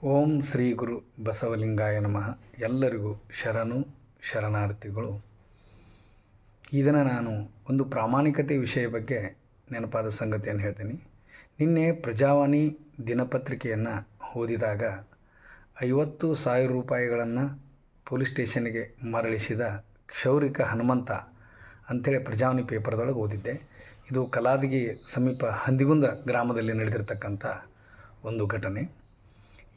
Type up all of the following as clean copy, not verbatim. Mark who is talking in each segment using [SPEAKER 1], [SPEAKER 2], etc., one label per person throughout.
[SPEAKER 1] ಓಂ ಶ್ರೀ ಗುರು ಬಸವಲಿಂಗಾಯ ನಮಃ. ಎಲ್ಲರಿಗೂ ಶರಣಾರ್ಥಿಗಳು. ಈ ದಿನ ನಾನು ಒಂದು ಪ್ರಾಮಾಣಿಕತೆ ವಿಷಯ ಬಗ್ಗೆ ನೆನಪಾದ ಸಂಗತಿಯನ್ನು ಹೇಳ್ತೀನಿ. ನಿನ್ನೆ ಪ್ರಜಾವಾಣಿ ದಿನಪತ್ರಿಕೆಯನ್ನು ಓದಿದಾಗ 50,000 ರೂಪಾಯಿಗಳನ್ನು ಪೊಲೀಸ್ ಸ್ಟೇಷನ್ಗೆ ಮರಳಿಸಿದ ಕ್ಷೌರಿಕ ಹನುಮಂತ ಅಂಥೇಳಿ ಪ್ರಜಾವಾಣಿ ಪೇಪರ್ದೊಳಗೆ ಓದಿದ್ದೆ. ಇದು ಕಲಾದಗಿ ಸಮೀಪ ಹಂದಿಗುಂದ ಗ್ರಾಮದಲ್ಲಿ ನಡೆದಿರ್ತಕ್ಕಂಥ ಒಂದು ಘಟನೆ.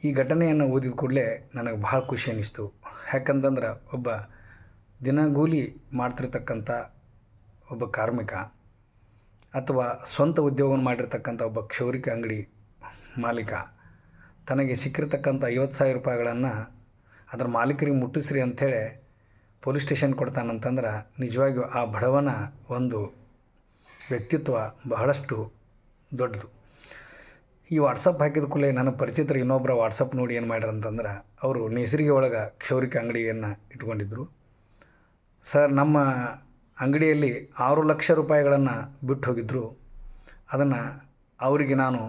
[SPEAKER 1] ಈ ಘಟನೆಯನ್ನು ಓದಿದ ಕೂಡಲೇ ನನಗೆ ಭಾಳ ಖುಷಿ ಅನ್ನಿಸ್ತು. ಯಾಕಂತಂದ್ರೆ ಒಬ್ಬ ದಿನಗೂಲಿ ಮಾಡ್ತಿರ್ತಕ್ಕಂಥ ಒಬ್ಬ ಕಾರ್ಮಿಕ ಅಥವಾ ಸ್ವಂತ ಉದ್ಯೋಗವನ್ನು ಮಾಡಿರ್ತಕ್ಕಂಥ ಒಬ್ಬ ಕ್ಷೌರಿಕ ಅಂಗಡಿ ಮಾಲೀಕ ತನಗೆ ಸಿಕ್ಕಿರ್ತಕ್ಕಂಥ 50,000 ರೂಪಾಯಿಗಳನ್ನು ಅದರ ಮಾಲೀಕರಿಗೆ ಮುಟ್ಟಿಸ್ರಿ ಅಂಥೇಳಿ ಪೊಲೀಸ್ ಸ್ಟೇಷನ್ ಕೊಡ್ತಾನಂತಂದ್ರೆ ನಿಜವಾಗಿಯೂ ಆ ಬಡವನ ಒಂದು ವ್ಯಕ್ತಿತ್ವ ಬಹಳಷ್ಟು ದೊಡ್ಡದು. ಈ ವಾಟ್ಸಪ್ ಹಾಕಿದ ಕೂಡಲೇ ನನ್ನ ಪರಿಚಿತರು ಇನ್ನೊಬ್ಬರ ವಾಟ್ಸಪ್ ನೋಡಿ ಏನು ಮಾಡ್ಯಾರ ಅಂತಂದ್ರೆ, ಅವರು ನೇಸರಿಗೆ ಒಳಗೆ ಕ್ಷೌರಿಕ ಅಂಗಡಿಯನ್ನು ಇಟ್ಕೊಂಡಿದ್ದರು. ಸರ್, ನಮ್ಮ ಅಂಗಡಿಯಲ್ಲಿ 6 ಲಕ್ಷ ರೂಪಾಯಿಗಳನ್ನು ಬಿಟ್ಟು ಹೋಗಿದ್ದರು. ಅದನ್ನು ಅವರಿಗೆ ನಾನು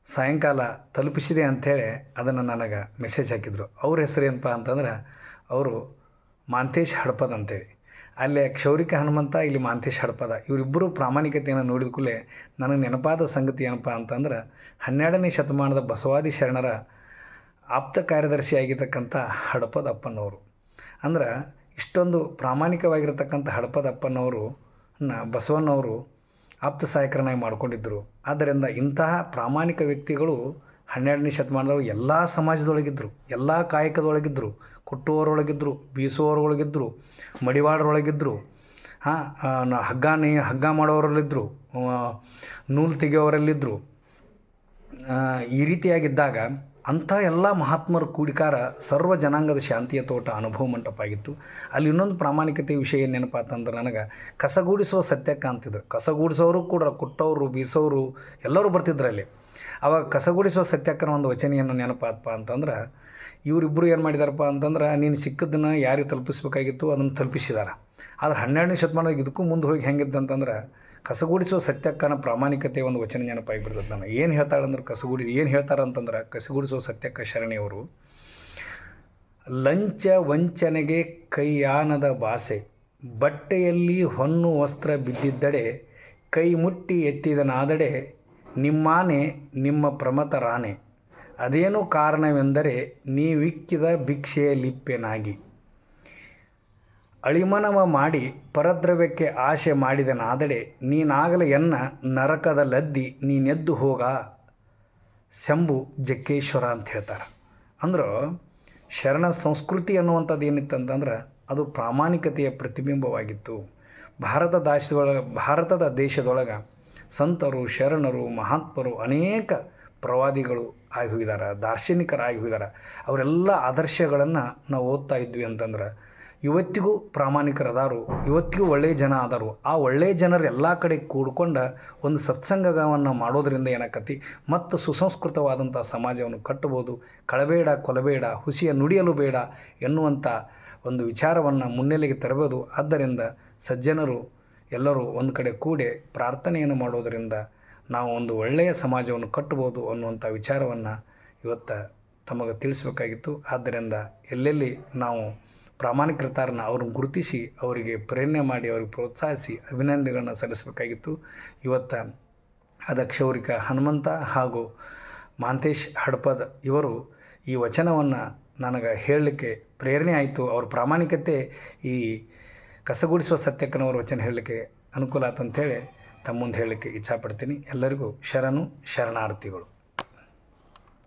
[SPEAKER 1] ಸಾಯಂಕಾಲ ತಲುಪಿಸಿದೆ ಅಂಥೇಳಿ ಅದನ್ನು ನನಗೆ ಮೆಸೇಜ್ ಹಾಕಿದರು. ಅವ್ರ ಹೆಸರು ಏನಪ್ಪ ಅಂತಂದ್ರೆ, ಅವರು ಮಾಂತೇಶ್ ಹಡಪದ್ ಅಂತೇಳಿ. ಅಲ್ಲೇ ಕ್ಷೌರಿಕ ಹನುಮಂತ, ಇಲ್ಲಿ ಮಾಂತೇಶ್ ಹಡಪದ. ಇವರಿಬ್ಬರು ಪ್ರಾಮಾಣಿಕತೆಯನ್ನು ನೋಡಿದ ಕೂಡಲೇ ನನಗೆ ನೆನಪಾದ ಸಂಗತಿ ಏನಪ್ಪ ಅಂತಂದ್ರೆ, 12ನೇ ಶತಮಾನದ ಬಸವಾದಿ ಶರಣರ ಆಪ್ತ ಕಾರ್ಯದರ್ಶಿ ಆಗಿರ್ತಕ್ಕಂಥ ಹಡಪದ ಅಪ್ಪನವರು. ಅಂದ್ರೆ ಇಷ್ಟೊಂದು ಪ್ರಾಮಾಣಿಕವಾಗಿರ್ತಕ್ಕಂಥ ಹಡಪದ ಅಪ್ಪನವರು ಬಸವಣ್ಣವರು ಆಪ್ತ ಸಹಾಯಕರನ್ನಾಗಿ ಮಾಡ್ಕೊಂಡಿದ್ದರು. ಆದ್ದರಿಂದ ಇಂತಹ ಪ್ರಾಮಾಣಿಕ ವ್ಯಕ್ತಿಗಳು 12ನೇ ಶತಮಾನದೊಳಗೆ ಎಲ್ಲ ಸಮಾಜದೊಳಗಿದ್ದರು, ಎಲ್ಲ ಕಾಯಕದೊಳಗಿದ್ದರು. ಕುಟ್ಟುವವರೊಳಗಿದ್ದರು, ಬೀಸುವವರೊಳಗಿದ್ದರು, ಮಡಿವಾಳರೊಳಗಿದ್ದರು, ಹಗ್ಗ ಮಾಡೋರಲ್ಲಿದ್ದರು, ನೂಲು ತೆಗೆಯೋರಲ್ಲಿದ್ದರು. ಈ ರೀತಿಯಾಗಿದ್ದಾಗ ಅಂಥ ಎಲ್ಲ ಮಹಾತ್ಮರ ಕೂಡಿಕಾರ ಸರ್ವ ಜನಾಂಗದ ಶಾಂತಿಯ ತೋಟ ಅನುಭವ ಮಂಟಪ ಆಗಿತ್ತು. ಅಲ್ಲಿ ಇನ್ನೊಂದು ಪ್ರಾಮಾಣಿಕತೆ ವಿಷಯ ನೆನಪಾತಂದ್ರೆ, ನನಗೆ ಕಸಗೂಡಿಸುವ ಸತ್ಯಕ್ಕ ಅಂತಿದ್ರು. ಕಸಗೂಡಿಸೋರು ಕೂಡ ಕುಟ್ಟೋರು, ಬೀಸೋರು ಎಲ್ಲರೂ ಬರ್ತಿದ್ರು ಅಲ್ಲಿ. ಆವಾಗ ಕಸಗೂಡಿಸುವ ಸತ್ಯಕ್ಕನ ಒಂದು ವಚನೆಯನ್ನು ನೆನಪಾತಪ್ಪ ಅಂತಂದ್ರೆ, ಇವರಿಬ್ಬರು ಏನು ಮಾಡಿದಾರಪ್ಪ ಅಂತಂದ್ರೆ, ನೀನು ಸಿಕ್ಕದನ್ನು ಯಾರಿಗೆ ತಲುಪಿಸ್ಬೇಕಾಗಿತ್ತು ಅದನ್ನು ತಲುಪಿಸಿದಾರೆ. ಆದರೆ 12ನೇ ಶತಮಾನದಾಗ ಇದಕ್ಕೂ ಮುಂದೆ ಹೋಗಿ ಹೆಂಗಿದ್ದಂತಂದ್ರೆ, ಕಸಗೂಡಿಸುವ ಸತ್ಯಕ್ಕನ ಪ್ರಾಮಾಣಿಕತೆ ಒಂದು ವಚನ ನೆನಪಾಗಿ ಬಿಡ್ತದೆ. ನಾನು ಏನು ಹೇಳ್ತಾಳಂದ್ರೆ, ಏನು ಹೇಳ್ತಾರಂತಂದ್ರೆ ಕಸಗೂಡಿಸುವ ಸತ್ಯಕ್ಕ ಶರಣಿಯವರು, ಲಂಚ ವಂಚನೆಗೆ ಕೈಯಾನದ ಭಾಷೆ, ಬಟ್ಟೆಯಲ್ಲಿ ಹೊನ್ನು ವಸ್ತ್ರ ಬಿದ್ದಿದ್ದಡೆ, ಕೈ ಮುಟ್ಟಿ ಎತ್ತಿದನಾದಡೆ, ನಿಮ್ಮಾನೆ ನಿಮ್ಮ ಪ್ರಮತರಾನೆ, ಅದೇನು ಕಾರಣವೆಂದರೆ ನೀವಿಕ್ಕಿದ ಭಿಕ್ಷೆಯ ಲಿಪ್ಪೆನಾಗಿ, ಅಳಿಮನವ ಮಾಡಿ ಪರದ್ರವ್ಯಕ್ಕೆ ಆಶೆ ಮಾಡಿದನಾದಡೆ, ನೀನಾಗಲ ಎನ್ನ ನರಕದ ಲದ್ದಿ ನೀನೆದ್ದು ಹೋಗ ಶಂಭು ಜಕ್ಕೇಶ್ವರ ಅಂತ ಹೇಳ್ತಾರೆ. ಅಂದ್ರೆ ಶರಣ ಸಂಸ್ಕೃತಿ ಅನ್ನುವಂಥದ್ದು ಏನಿತ್ತಂತಂದ್ರೆ, ಅದು ಪ್ರಾಮಾಣಿಕತೆಯ ಪ್ರತಿಬಿಂಬವಾಗಿತ್ತು. ಭಾರತದ ದೇಶದೊಳಗೆ ಸಂತರು, ಶರಣರು, ಮಹಾತ್ಮರು, ಅನೇಕ ಪ್ರವಾದಿಗಳು ಆಗಿ ಹೋಗಿದ್ದಾರೆ, ದಾರ್ಶನಿಕರಾಗಿ ಹೋಗಿದ್ದಾರೆ. ಅವರೆಲ್ಲ ಆದರ್ಶಗಳನ್ನು ನಾವು ಓದ್ತಾ ಇದ್ವಿ ಅಂತಂದ್ರೆ, ಇವತ್ತಿಗೂ ಪ್ರಾಮಾಣಿಕರದಾರು, ಇವತ್ತಿಗೂ ಒಳ್ಳೆಯ ಜನ ಆದರು. ಆ ಒಳ್ಳೆಯ ಜನರು ಎಲ್ಲ ಕಡೆ ಕೂಡ್ಕೊಂಡು ಒಂದು ಸತ್ಸಂಗವನ್ನು ಮಾಡೋದರಿಂದ ಏನಾಕತಿ, ಮತ್ತು ಸುಸಂಸ್ಕೃತವಾದಂಥ ಸಮಾಜವನ್ನು ಕಟ್ಟಬೋದು. ಕಳಬೇಡ, ಕೊಲಬೇಡ, ಹುಸಿಯ ನುಡಿಯಲು ಬೇಡ ಎನ್ನುವಂಥ ಒಂದು ವಿಚಾರವನ್ನು ಮುನ್ನೆಲೆಗೆ ತರಬಹುದು. ಆದ್ದರಿಂದ ಸಜ್ಜನರು ಎಲ್ಲರೂ ಒಂದು ಕಡೆ ಕೂಡಿ ಪ್ರಾರ್ಥನೆಯನ್ನು ಮಾಡೋದರಿಂದ ನಾವು ಒಂದು ಒಳ್ಳೆಯ ಸಮಾಜವನ್ನು ಕಟ್ಟಬೋದು ಅನ್ನುವಂಥ ವಿಚಾರವನ್ನು ಇವತ್ತು ತಮಗೆ ತಿಳಿಸ್ಬೇಕಾಗಿತ್ತು. ಆದ್ದರಿಂದ ಎಲ್ಲೆಲ್ಲಿ ನಾವು ಪ್ರಾಮಾಣಿಕರನ್ನ ಅವ್ರನ್ನ ಗುರುತಿಸಿ ಅವರಿಗೆ ಪ್ರೇರಣೆ ಮಾಡಿ ಅವ್ರಿಗೆ ಪ್ರೋತ್ಸಾಹಿಸಿ ಅಭಿನಂದನೆಗಳನ್ನು ಸಲ್ಲಿಸಬೇಕಾಗಿತ್ತು. ಇವತ್ತು ಅದ ಕ್ಷೌರಿಕ ಹನುಮಂತ ಹಾಗೂ ಮಾಂತೇಶ್ ಹಡಪದ್ ಇವರು ಈ ವಚನವನ್ನು ನನಗೆ ಹೇಳಲಿಕ್ಕೆ ಪ್ರೇರಣೆ ಆಯಿತು. ಅವ್ರ ಪ್ರಾಮಾಣಿಕತೆ ಈ ಕಸಗೂಡಿಸುವ ಸತ್ಯಕ್ಕನವ್ರ ವಚನ ಹೇಳಲಿಕ್ಕೆ ಅನುಕೂಲ ಆಯ್ತು ಅಂಥೇಳಿ ತಮ್ಮ ಮುಂದೆ ಹೇಳಲಿಕ್ಕೆ ಇಚ್ಛಾಪಡ್ತೀನಿ. ಎಲ್ಲರಿಗೂ ಶರಣಾರ್ಥಿಗಳು.